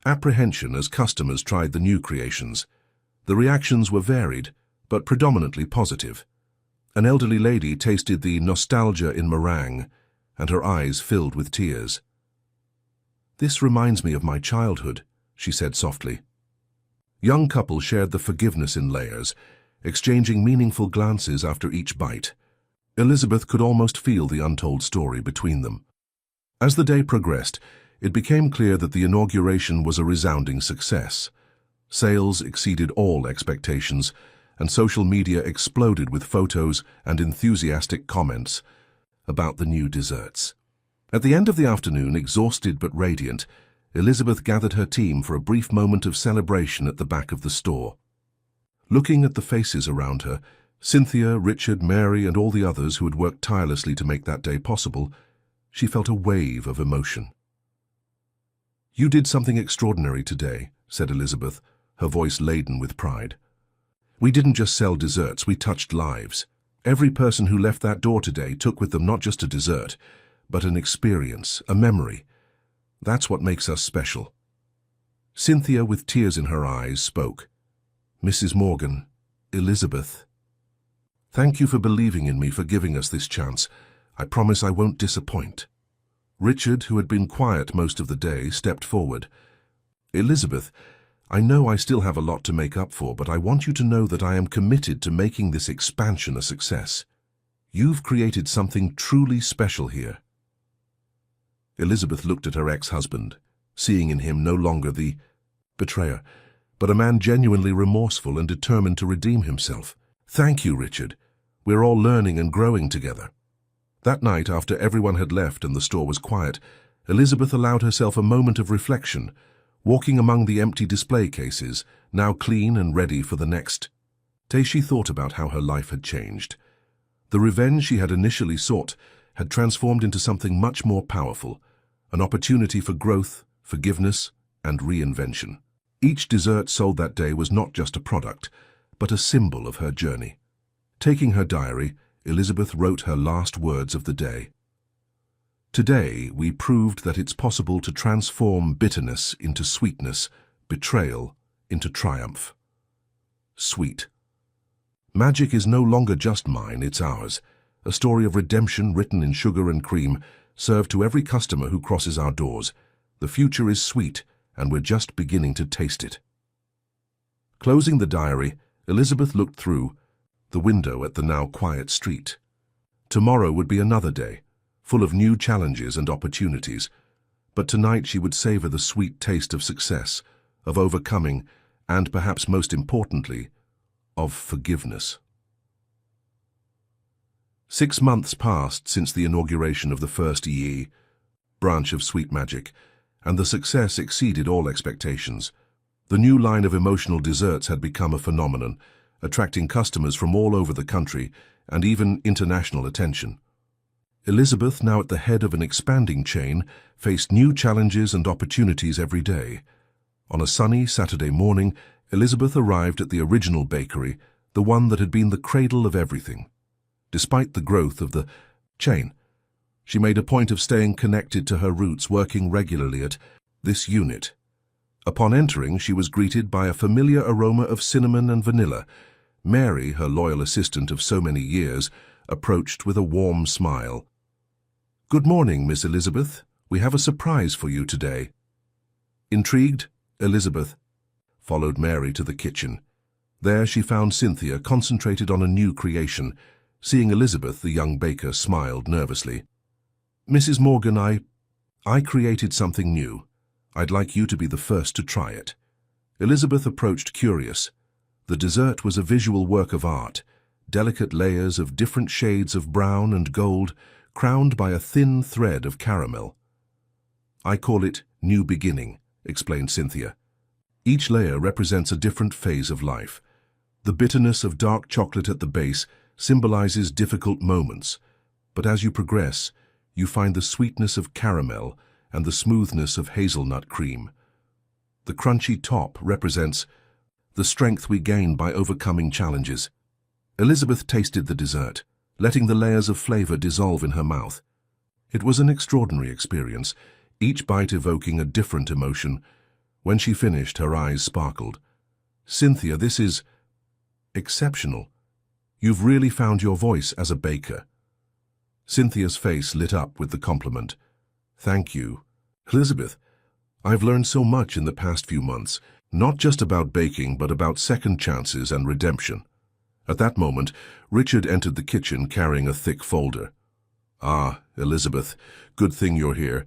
apprehension as customers tried the new creations. The reactions were varied, but predominantly positive. An elderly lady tasted the nostalgia in meringue, and her eyes filled with tears. "This reminds me of my childhood," she said softly. Young couple shared the forgiveness in layers, exchanging meaningful glances after each bite. Elizabeth could almost feel the untold story between them. As the day progressed, it became clear that the inauguration was a resounding success. Sales exceeded all expectations, and social media exploded with photos and enthusiastic comments about the new desserts. At the end of the afternoon, exhausted but radiant, Elizabeth gathered her team for a brief moment of celebration at the back of the store. Looking at the faces around her, Cynthia, Richard, Mary, and all the others who had worked tirelessly to make that day possible, she felt a wave of emotion. "You did something extraordinary today," said Elizabeth, her voice laden with pride. "We didn't just sell desserts, we touched lives. Every person who left that door today took with them not just a dessert, but an experience, a memory. That's what makes us special." Cynthia, with tears in her eyes, spoke. "Mrs. Morgan, Elizabeth, thank you for believing in me, for giving us this chance. I promise I won't disappoint." Richard, who had been quiet most of the day, stepped forward. "Elizabeth, I know I still have a lot to make up for, but I want you to know that I am committed to making this expansion a success. You've created something truly special here." Elizabeth looked at her ex-husband, seeing in him no longer the betrayer, but a man genuinely remorseful and determined to redeem himself. "Thank you, Richard. We're all learning and growing together." That night, after everyone had left and the store was quiet, Elizabeth allowed herself a moment of reflection, walking among the empty display cases, now clean and ready for the next day. She thought about how her life had changed. The revenge she had initially sought had transformed into something much more powerful, an opportunity for growth, forgiveness, and reinvention. Each dessert sold that day was not just a product, but a symbol of her journey. Taking her diary, Elizabeth wrote her last words of the day. "Today, we proved that it's possible to transform bitterness into sweetness, betrayal into triumph." Sweet. Magic is no longer just mine, it's ours. A story of redemption written in sugar and cream, served to every customer who crosses our doors. The future is sweet, and we're just beginning to taste it. Closing the diary, Elizabeth looked through the window at the now quiet street. Tomorrow would be another day, full of new challenges and opportunities, but tonight she would savor the sweet taste of success, of overcoming, and perhaps most importantly, of forgiveness. 6 months passed since the inauguration of the first EE branch of Sweet Magic, and the success exceeded all expectations. The new line of emotional desserts had become a phenomenon, attracting customers from all over the country and even international attention. Elizabeth, now at the head of an expanding chain, faced new challenges and opportunities every day. On a sunny Saturday morning, Elizabeth arrived at the original bakery, the one that had been the cradle of everything. Despite the growth of the chain, she made a point of staying connected to her roots, working regularly at this unit. Upon entering, she was greeted by a familiar aroma of cinnamon and vanilla. Mary, her loyal assistant of so many years, approached with a warm smile. "Good morning, Miss Elizabeth. We have a surprise for you today." Intrigued, Elizabeth followed Mary to the kitchen. There she found Cynthia concentrated on a new creation. Seeing Elizabeth, the young baker smiled nervously. "Mrs. Morgan, I created something new. I'd like you to be the first to try it." Elizabeth approached curious. The dessert was a visual work of art, delicate layers of different shades of brown and gold, crowned by a thin thread of caramel. "I call it New Beginning," explained Cynthia. "Each layer represents a different phase of life. The bitterness of dark chocolate at the base symbolizes difficult moments, but as you progress, you find the sweetness of caramel and the smoothness of hazelnut cream. The crunchy top represents the strength we gain by overcoming challenges." Elizabeth tasted the dessert, letting the layers of flavor dissolve in her mouth. It was an extraordinary experience, each bite evoking a different emotion. When she finished, her eyes sparkled. "Cynthia, this is exceptional. You've really found your voice as a baker." Cynthia's face lit up with the compliment. "Thank you. Elizabeth, I've learned so much in the past few months, not just about baking, but about second chances and redemption." At that moment, Richard entered the kitchen carrying a thick folder. "Ah, Elizabeth, good thing you're here.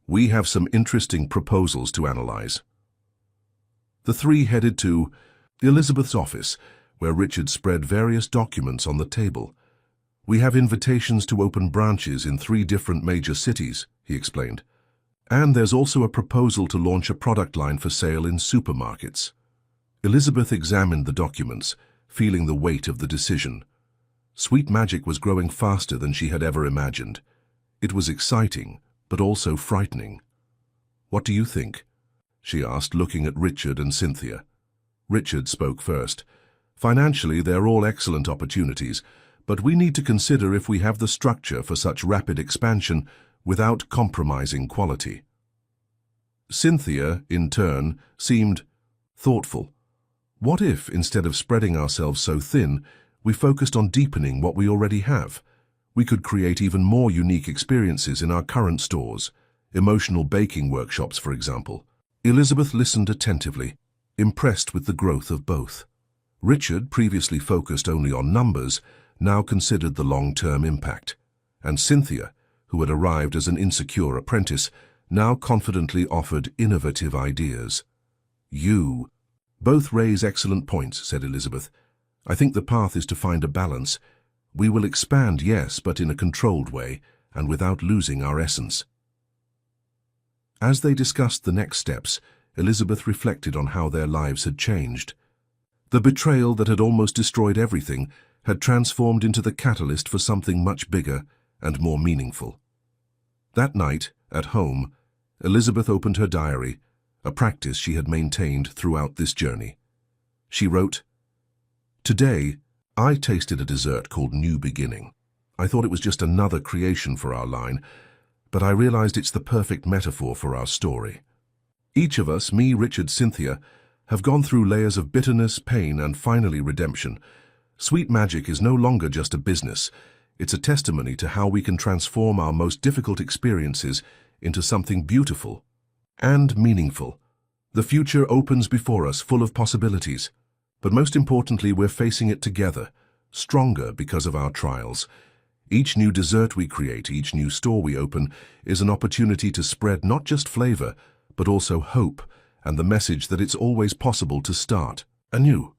We have some interesting proposals to analyze." The three headed to Elizabeth's office, where Richard spread various documents on the table. "We have invitations to open branches in 3 different major cities," he explained. "And there's also a proposal to launch a product line for sale in supermarkets." Elizabeth examined the documents, feeling the weight of the decision. Sweet Magic was growing faster than she had ever imagined. It was exciting, but also frightening. "What do you think?" she asked, looking at Richard and Cynthia. Richard spoke first. "Financially, they're all excellent opportunities, but we need to consider if we have the structure for such rapid expansion without compromising quality." Cynthia, in turn, seemed thoughtful. "What if, instead of spreading ourselves so thin, we focused on deepening what we already have? We could create even more unique experiences in our current stores, emotional baking workshops, for example." Elizabeth listened attentively, impressed with the growth of both. Richard, previously focused only on numbers, now considered the long-term impact. And Cynthia, who had arrived as an insecure apprentice, now confidently offered innovative ideas. "You both raise excellent points," said Elizabeth. "I think the path is to find a balance. We will expand, yes, but in a controlled way, and without losing our essence." As they discussed the next steps, Elizabeth reflected on how their lives had changed. The betrayal that had almost destroyed everything had transformed into the catalyst for something much bigger and more meaningful. That night, at home, Elizabeth opened her diary, a practice she had maintained throughout this journey. She wrote, "Today, I tasted a dessert called New Beginning. I thought it was just another creation for our line, but I realized it's the perfect metaphor for our story. Each of us, me, Richard, Cynthia, have gone through layers of bitterness, pain, and finally redemption. Sweet Magic is no longer just a business. It's a testimony to how we can transform our most difficult experiences into something beautiful and meaningful. The future opens before us, full of possibilities. But most importantly, we're facing it together, stronger because of our trials. Each new dessert we create, each new store we open, is an opportunity to spread not just flavor, but also hope and the message that it's always possible to start anew."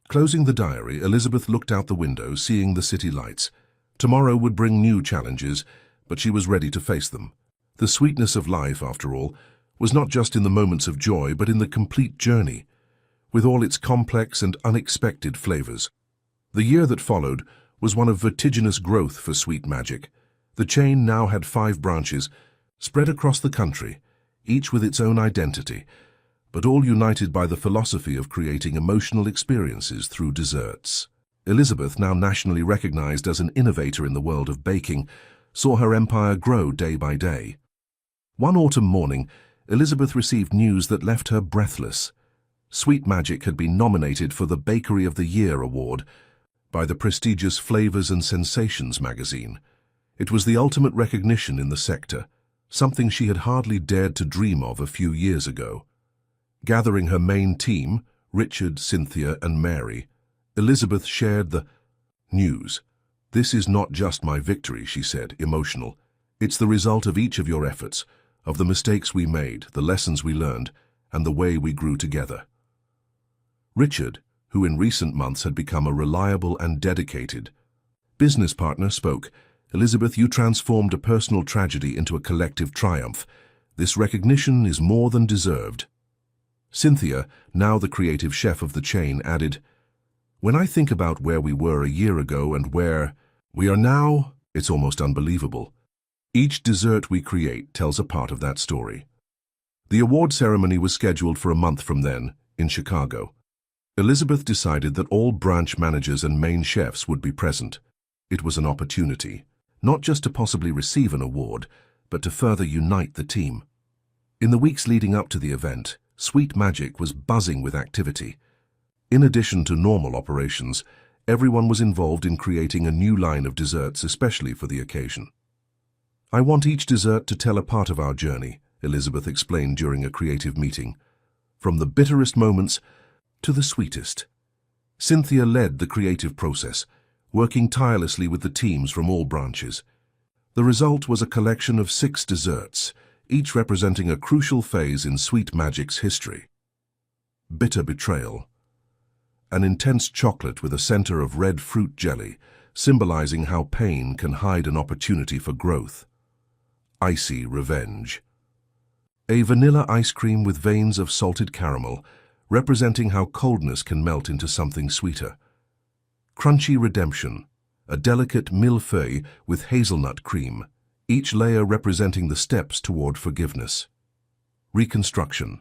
Closing the diary, Elizabeth looked out the window, seeing the city lights. Tomorrow would bring new challenges, but she was ready to face them. The sweetness of life, after all, was not just in the moments of joy, but in the complete journey, with all its complex and unexpected flavors. The year that followed was one of vertiginous growth for Sweet Magic. The chain now had 5 branches, spread across the country, each with its own identity, but all united by the philosophy of creating emotional experiences through desserts. Elizabeth, now nationally recognized as an innovator in the world of baking, saw her empire grow day by day. One autumn morning, Elizabeth received news that left her breathless. Sweet Magic had been nominated for the Bakery of the Year award by the prestigious Flavors and Sensations magazine. It was the ultimate recognition in the sector, something she had hardly dared to dream of a few years ago. Gathering her main team, Richard, Cynthia, and Mary, Elizabeth shared the news. "This is not just my victory," she said, emotional. "It's the result of each of your efforts, of the mistakes we made, the lessons we learned, and the way we grew together." Richard, who in recent months had become a reliable and dedicated business partner, spoke. "Elizabeth, you transformed a personal tragedy into a collective triumph. This recognition is more than deserved." Cynthia, now the creative chef of the chain, added, "When I think about where we were a year ago and where we are now, it's almost unbelievable. Each dessert we create tells a part of that story." The award ceremony was scheduled for a month from then, in Chicago. Elizabeth decided that all branch managers and main chefs would be present. It was an opportunity, not just to possibly receive an award, but to further unite the team. In the weeks leading up to the event, Sweet Magic was buzzing with activity. In addition to normal operations, Everyone was involved in creating a new line of desserts especially for the occasion. "I want each dessert to tell a part of our journey," Elizabeth explained during a creative meeting. "From the bitterest moments to the sweetest." Cynthia led the creative process, working tirelessly with the teams from all branches. The result was a collection of 6 desserts, each representing a crucial phase in Sweet Magic's history. Bitter Betrayal. An intense chocolate with a center of red fruit jelly, symbolizing how pain can hide an opportunity for growth. Icy Revenge. A vanilla ice cream with veins of salted caramel, representing how coldness can melt into something sweeter. Crunchy Redemption. A delicate millefeuille with hazelnut cream, each layer representing the steps toward forgiveness. Reconstruction.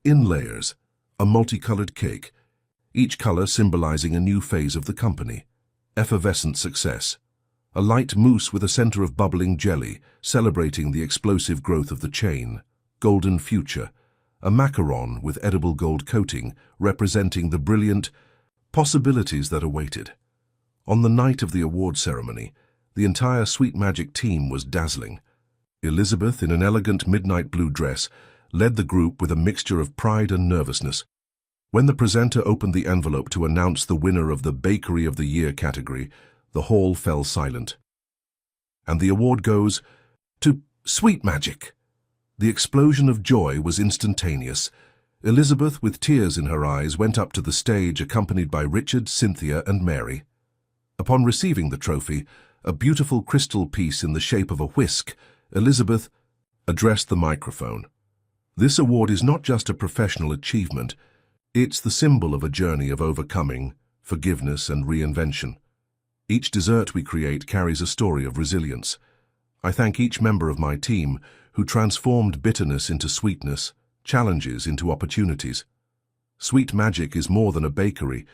In layers. A multicolored cake, each color symbolizing a new phase of the company. Effervescent Success. A light mousse with a center of bubbling jelly, celebrating the explosive growth of the chain. Golden Future. A macaron with edible gold coating, representing the brilliant possibilities that awaited. On the night of the award ceremony, the entire Sweet Magic team was dazzling. Elizabeth, in an elegant midnight blue dress, led the group with a mixture of pride and nervousness. When the presenter opened the envelope to announce the winner of the Bakery of the Year category, the hall fell silent. "And the award goes to Sweet Magic." The explosion of joy was instantaneous. Elizabeth, with tears in her eyes, went up to the stage accompanied by Richard, Cynthia, and Mary. Upon receiving the trophy, a beautiful crystal piece in the shape of a whisk, Elizabeth addressed the microphone. "This award is not just a professional achievement, it's the symbol of a journey of overcoming, forgiveness, and reinvention. Each dessert we create carries a story of resilience. I thank each member of my team who transformed bitterness into sweetness, challenges into opportunities. Sweet Magic is more than a bakery.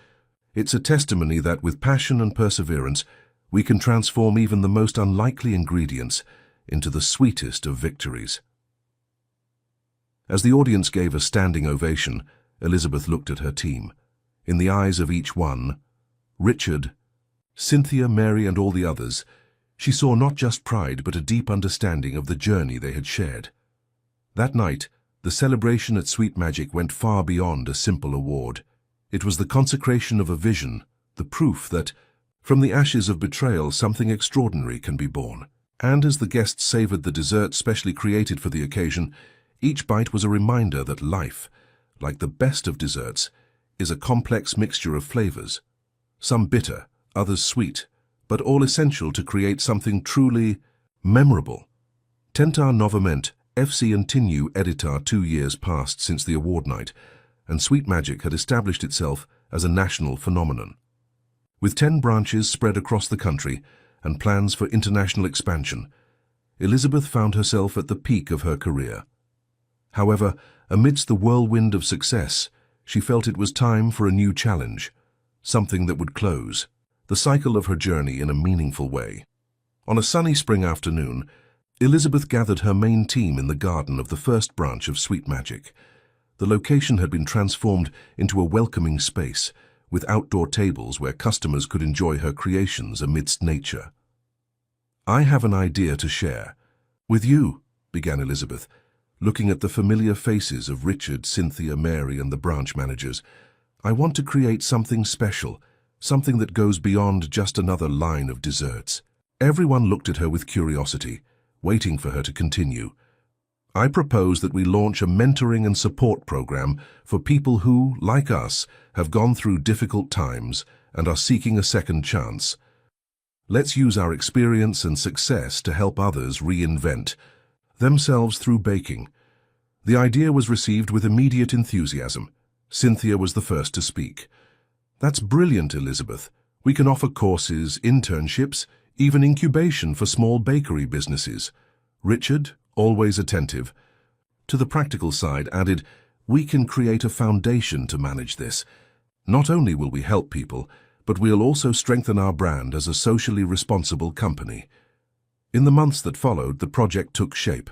It's a testimony that with passion and perseverance, we can transform even the most unlikely ingredients into the sweetest of victories." As the audience gave a standing ovation, Elizabeth looked at her team. In the eyes of each one, Richard, Cynthia, Mary, and all the others, she saw not just pride but a deep understanding of the journey they had shared. That night, the celebration at Sweet Magic went far beyond a simple award. It was the consecration of a vision, the proof that, from the ashes of betrayal, something extraordinary can be born. And as the guests savored the dessert specially created for the occasion, each bite was a reminder that life, like the best of desserts, is a complex mixture of flavors, some bitter, others sweet, but all essential to create something truly memorable. Tentar novament, FC and Tinu editar 2 years passed since the award night, and Sweet Magic had established itself as a national phenomenon. With 10 branches spread across the country and plans for international expansion, Elizabeth found herself at the peak of her career. However, amidst the whirlwind of success, she felt it was time for a new challenge, something that would close the cycle of her journey in a meaningful way. On a sunny spring afternoon, Elizabeth gathered her main team in the garden of the first branch of Sweet Magic. The location had been transformed into a welcoming space, with outdoor tables where customers could enjoy her creations amidst nature. "I have an idea to share with you," began Elizabeth, looking at the familiar faces of Richard, Cynthia, Mary, and the branch managers. "I want to create something special, something that goes beyond just another line of desserts." Everyone looked at her with curiosity, waiting for her to continue. "I propose that we launch a mentoring and support program for people who, like us, have gone through difficult times and are seeking a second chance. Let's use our experience and success to help others reinvent themselves through baking." The idea was received with immediate enthusiasm. Cynthia was the first to speak. "That's brilliant, Elizabeth. We can offer courses, internships, even incubation for small bakery businesses." Richard, always attentive to the practical side, added, "We can create a foundation to manage this. Not only will we help people, but we'll also strengthen our brand as a socially responsible company." In the months that followed, the project took shape.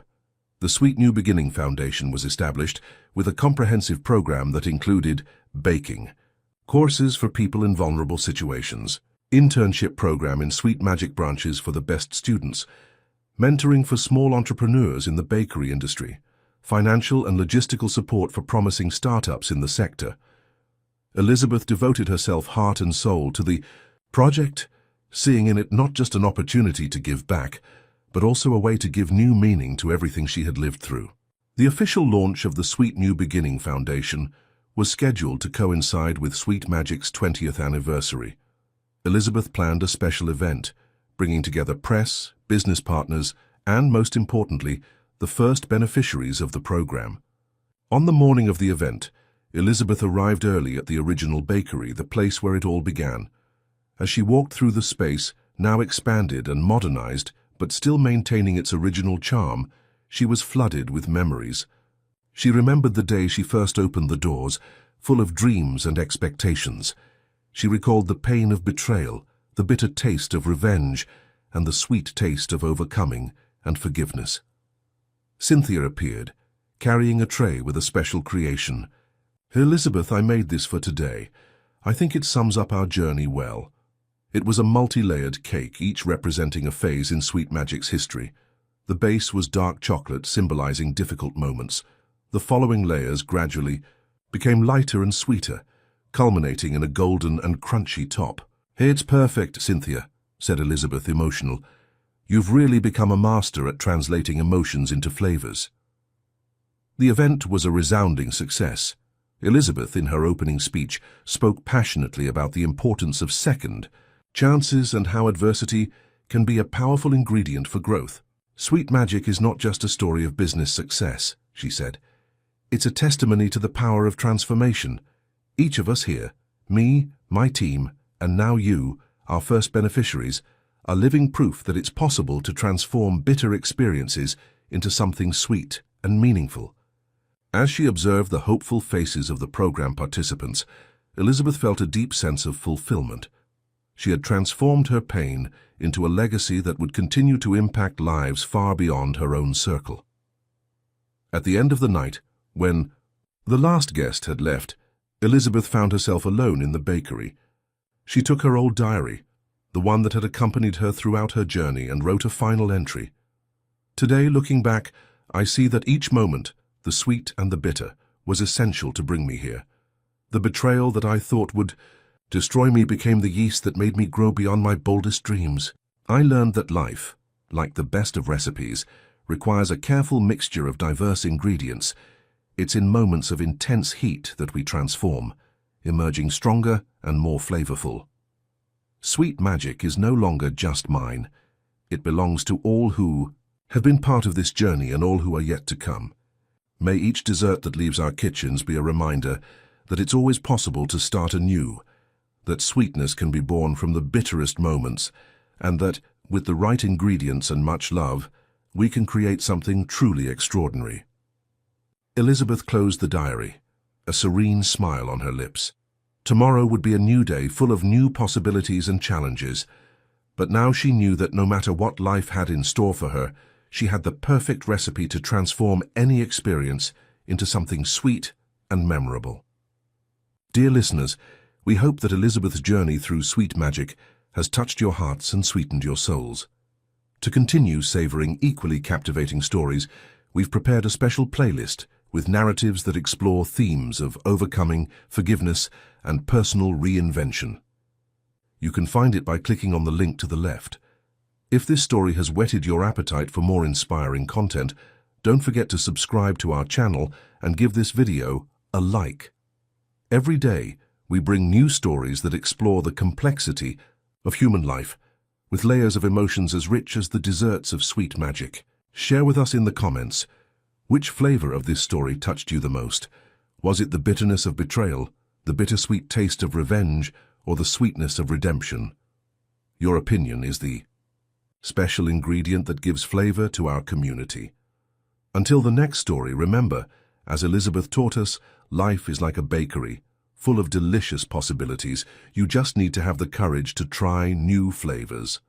The Sweet New Beginning Foundation was established with a comprehensive program that included baking, courses for people in vulnerable situations, internship program in Sweet Magic branches for the best students, mentoring for small entrepreneurs in the bakery industry, financial and logistical support for promising startups in the sector. Elizabeth devoted herself heart and soul to the project, seeing in it not just an opportunity to give back, but also a way to give new meaning to everything she had lived through. The official launch of the Sweet New Beginning Foundation was scheduled to coincide with Sweet Magic's 20th anniversary. Elizabeth planned a special event, bringing together press, business partners, and, most importantly, the first beneficiaries of the program. On the morning of the event, Elizabeth arrived early at the original bakery, the place where it all began. As she walked through the space, now expanded and modernized, but still maintaining its original charm, she was flooded with memories. She remembered the day she first opened the doors, full of dreams and expectations. She recalled the pain of betrayal, the bitter taste of revenge, and the sweet taste of overcoming and forgiveness. Cynthia appeared, carrying a tray with a special creation. "Elizabeth, I made this for today. I think it sums up our journey well." It was a multi-layered cake, each representing a phase in Sweet Magic's history. The base was dark chocolate, symbolizing difficult moments. The following layers gradually became lighter and sweeter, culminating in a golden and crunchy top. "Hey, it's perfect, Cynthia," said Elizabeth, emotional. "You've really become a master at translating emotions into flavors." The event was a resounding success. Elizabeth, in her opening speech, spoke passionately about the importance of second chances and how adversity can be a powerful ingredient for growth. "Sweet Magic is not just a story of business success," she said. "It's a testimony to the power of transformation. Each of us here, me, my team, and now you, our first beneficiaries, are living proof that it's possible to transform bitter experiences into something sweet and meaningful." As she observed the hopeful faces of the program participants, Elizabeth felt a deep sense of fulfillment. She had transformed her pain into a legacy that would continue to impact lives far beyond her own circle. At the end of the night, when the last guest had left, Elizabeth found herself alone in the bakery. She took her old diary, the one that had accompanied her throughout her journey, and wrote a final entry. "Today, looking back, I see that each moment, the sweet and the bitter, was essential to bring me here. The betrayal that I thought would destroy me became the yeast that made me grow beyond my boldest dreams. I learned that life, like the best of recipes, requires a careful mixture of diverse ingredients. It's in moments of intense heat that we transform, emerging stronger and more flavorful. Sweet Magic is no longer just mine. It belongs to all who have been part of this journey and all who are yet to come. May each dessert that leaves our kitchens be a reminder that it's always possible to start anew, that sweetness can be born from the bitterest moments, and that, with the right ingredients and much love, we can create something truly extraordinary." Elizabeth closed the diary, a serene smile on her lips. Tomorrow would be a new day full of new possibilities and challenges, but now she knew that no matter what life had in store for her, she had the perfect recipe to transform any experience into something sweet and memorable. Dear listeners, we hope that Elizabeth's journey through Sweet Magic has touched your hearts and sweetened your souls. To continue savoring equally captivating stories, we've prepared a special playlist with narratives that explore themes of overcoming, forgiveness, and personal reinvention. You can find it by clicking on the link to the left. If this story has whetted your appetite for more inspiring content, don't forget to subscribe to our channel and give this video a like. Every day, we bring new stories that explore the complexity of human life, with layers of emotions as rich as the desserts of Sweet Magic. Share with us in the comments, which flavor of this story touched you the most? Was it the bitterness of betrayal, the bittersweet taste of revenge, or the sweetness of redemption? Your opinion is the special ingredient that gives flavor to our community. Until the next story, remember, as Elizabeth taught us, life is like a bakery, full of delicious possibilities. You just need to have the courage to try new flavors.